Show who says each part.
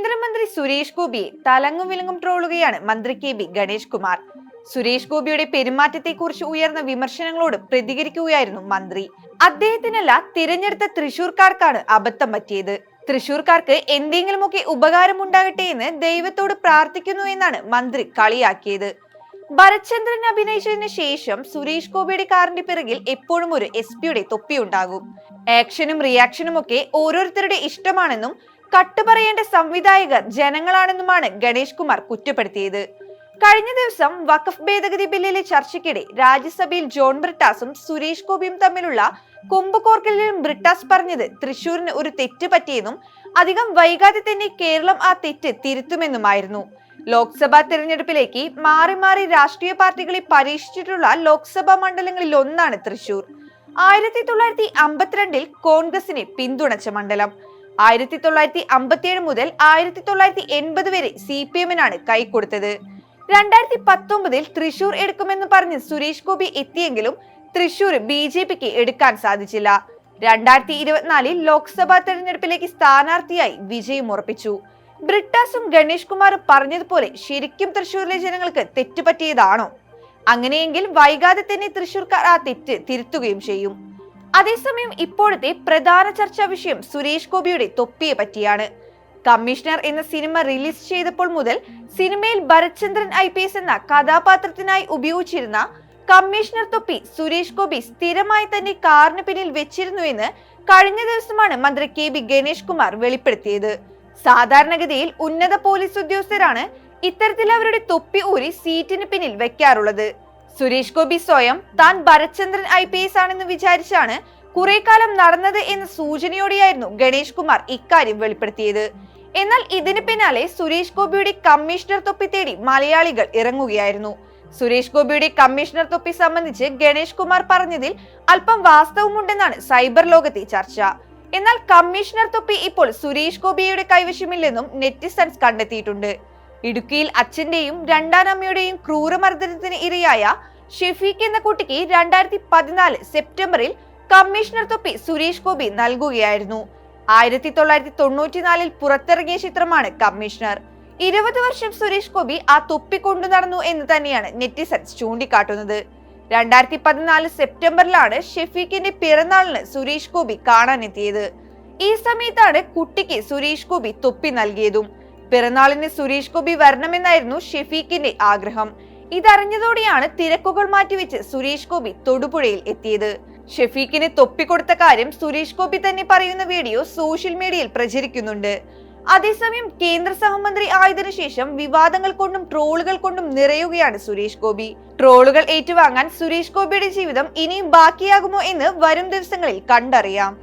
Speaker 1: കേന്ദ്രമന്ത്രി സുരേഷ് ഗോപിയെ തലങ്ങും വിലങ്ങും ട്രോളുകയാണ് മന്ത്രി KB ഗണേഷ് കുമാർ. സുരേഷ് ഗോപിയുടെ പെരുമാറ്റത്തെക്കുറിച്ച് ഉയർന്ന വിമർശനങ്ങളോട് പ്രതികരിക്കുകയായിരുന്നു മന്ത്രി. അദ്ദേഹത്തിനല്ല, തിരഞ്ഞെടുത്ത തൃശൂർക്കാർക്കാണ് അബദ്ധം പറ്റിയത്. തൃശൂർക്കാർക്ക് എന്തെങ്കിലുമൊക്കെ ഉപകാരമുണ്ടാകട്ടെ എന്ന് ദൈവത്തോട് പ്രാർത്ഥിക്കുന്നു എന്നാണ് മന്ത്രി കളിയാക്കിയത്. ഭരത്ചന്ദ്രൻ അഭിനയിച്ചതിന് ശേഷം സുരേഷ് ഗോപിയുടെ കാറിന്റെ പിറകിൽ എപ്പോഴും ഒരു SP തൊപ്പി ഉണ്ടാകും. ആക്ഷനും റിയാക്ഷനും ഒക്കെ ഓരോരുത്തരുടെ ഇഷ്ടമാണെന്നും കട്ട് പറയേണ്ട സംവിധായകർ ജനങ്ങളാണെന്നുമാണ് ഗണേഷ് കുമാർ കുറ്റപ്പെടുത്തിയത്. കഴിഞ്ഞ ദിവസം വഖഫ് ഭേദഗതി ബില്ലിലെ ചർച്ചയ്ക്കിടെ രാജ്യസഭയിൽ ജോൺ ബ്രിട്ടാസും സുരേഷ് ഗോപിയും തമ്മിലുള്ള കുമ്പുകോർക്കലിലും ബ്രിട്ടാസ് പറഞ്ഞത് തൃശൂരിന് ഒരു തെറ്റ് പറ്റിയെന്നും അധികം വൈകാതെ തന്നെ കേരളം ആ തെറ്റ് തിരുത്തുമെന്നുമായിരുന്നു. ലോക്സഭാ തെരഞ്ഞെടുപ്പിലേക്ക് മാറി മാറി രാഷ്ട്രീയ പാർട്ടികളെ പരീക്ഷിച്ചിട്ടുള്ള ലോക്സഭാ മണ്ഡലങ്ങളിൽ ഒന്നാണ് തൃശൂർ. 1952 കോൺഗ്രസിനെ പിന്തുണച്ച മണ്ഡലം. 1957 മുതൽ 1980 വരെ CPM-നാണ് കൈക്കൊടുത്തത്. 2019 തൃശൂർ എടുക്കുമെന്ന് പറഞ്ഞ് സുരേഷ് ഗോപി എത്തിയെങ്കിലും തൃശൂർ BJP-ക്ക് എടുക്കാൻ സാധിച്ചില്ല. 2024 ലോക്സഭാ തെരഞ്ഞെടുപ്പിലേക്ക് സ്ഥാനാർത്ഥിയായി വിജയം ഉറപ്പിച്ചു. ബ്രിട്ടാസും ഗണേഷ് കുമാറും പറഞ്ഞതുപോലെ ശരിക്കും തൃശൂരിലെ ജനങ്ങൾക്ക് തെറ്റുപറ്റിയതാണോ? അങ്ങനെയെങ്കിൽ വൈകാതെ തന്നെ തൃശൂർക്കാർ ആ തെറ്റ് തിരുത്തുകയും ചെയ്യും. അതേസമയം ഇപ്പോഴത്തെ പ്രധാന ചർച്ചാ വിഷയം സുരേഷ് ഗോപിയുടെ തൊപ്പിയെ പറ്റിയാണ്. കമ്മീഷണർ എന്ന സിനിമ റിലീസ് ചെയ്തപ്പോൾ മുതൽ സിനിമയിൽ ഭരത്ചന്ദ്രൻ IPS എന്ന കഥാപാത്രത്തിനായി ഉപയോഗിച്ചിരുന്ന കമ്മീഷണർ തൊപ്പി സുരേഷ് ഗോപി സ്ഥിരമായി തന്നെ കാറിന് പിന്നിൽ വെച്ചിരുന്നു എന്ന് കഴിഞ്ഞ ദിവസമാണ് മന്ത്രി KB ഗണേഷ് കുമാർ വെളിപ്പെടുത്തിയത്. സാധാരണഗതിയിൽ ഉന്നത പോലീസ് ഉദ്യോഗസ്ഥരാണ് ഇത്തരത്തിൽ അവരുടെ തൊപ്പി ഊരി സീറ്റിന് പിന്നിൽ വെക്കാറുള്ളത്. സുരേഷ് ഗോപി സ്വയം താൻ ഭരത്ചന്ദ്രൻ IPS ആണെന്ന് വിചാരിച്ചാണ് കുറെ കാലം നടന്നത് എന്ന സൂചനയോടെയായിരുന്നു ഗണേഷ് കുമാർ ഇക്കാര്യം വെളിപ്പെടുത്തിയത്. എന്നാൽ ഇതിന് പിന്നാലെ സുരേഷ് ഗോപിയുടെ കമ്മീഷണർ തൊപ്പി തേടി മലയാളികൾ ഇറങ്ങുകയായിരുന്നു. സുരേഷ് ഗോപിയുടെ കമ്മീഷണർ തൊപ്പി സംബന്ധിച്ച് ഗണേഷ് കുമാർ പറഞ്ഞതിൽ അല്പം വാസ്തവമുണ്ടെന്നാണ് സൈബർ ലോകത്തെ ചർച്ച. എന്നാൽ കമ്മീഷണർ തൊപ്പി ഇപ്പോൾ സുരേഷ് ഗോപിയുടെ കൈവശമില്ലെന്നും നെറ്റിസൺസ് കണ്ടെത്തിയിട്ടുണ്ട്. ഇടുക്കിയിൽ അച്ഛന്റെയും രണ്ടാനമ്മയുടെയും ക്രൂരമർദ്ദനത്തിന് ഇരയായ ഷെഫീഖ് എന്ന കുട്ടിക്ക് 2014 സെപ്റ്റംബറിൽ കമ്മീഷണർ തൊപ്പി സുരേഷ് ഗോപി നൽകുകയായിരുന്നു. 1994 പുറത്തിറങ്ങിയ ചിത്രമാണ് കമ്മീഷണർ. 20 വർഷം സുരേഷ് ഗോപി ആ തൊപ്പി കൊണ്ടു നടന്നു എന്ന് തന്നെയാണ് നെറ്റിസൺസ് ചൂണ്ടിക്കാട്ടുന്നത്. 2014 സെപ്റ്റംബറിലാണ് ഷെഫീഖിന്റെ പിറന്നാളിന് സുരേഷ് ഗോപി കാണാനെത്തിയത്. ഈ സമയത്താണ് കുട്ടിക്ക് സുരേഷ് ഗോപി തൊപ്പി നൽകിയതും. പിറന്നാളിന് സുരേഷ് ഗോപി വരണമെന്നായിരുന്നു ഷെഫീഖിന്റെ ആഗ്രഹം. ഇതറിഞ്ഞതോടെയാണ് തിരക്കുകൾ മാറ്റിവെച്ച് സുരേഷ് ഗോപി തൊടുപുഴയിൽ എത്തിയത്. ഷെഫീഖിന് തൊപ്പി കൊടുത്ത കാര്യം സുരേഷ് ഗോപി തന്നെ പറയുന്ന വീഡിയോ സോഷ്യൽ മീഡിയയിൽ പ്രചരിക്കുന്നുണ്ട്. അതേസമയം കേന്ദ്ര സഹമന്ത്രി ആയതിനു ശേഷം വിവാദങ്ങൾ കൊണ്ടും ട്രോളുകൾ കൊണ്ടും നിറയുകയാണ് സുരേഷ് ഗോപി. ട്രോളുകൾ ഏറ്റുവാങ്ങാൻ സുരേഷ് ഗോപിയുടെ ജീവിതം ഇനിയും ബാക്കിയാകുമോ എന്ന് വരും ദിവസങ്ങളിൽ കണ്ടറിയാം.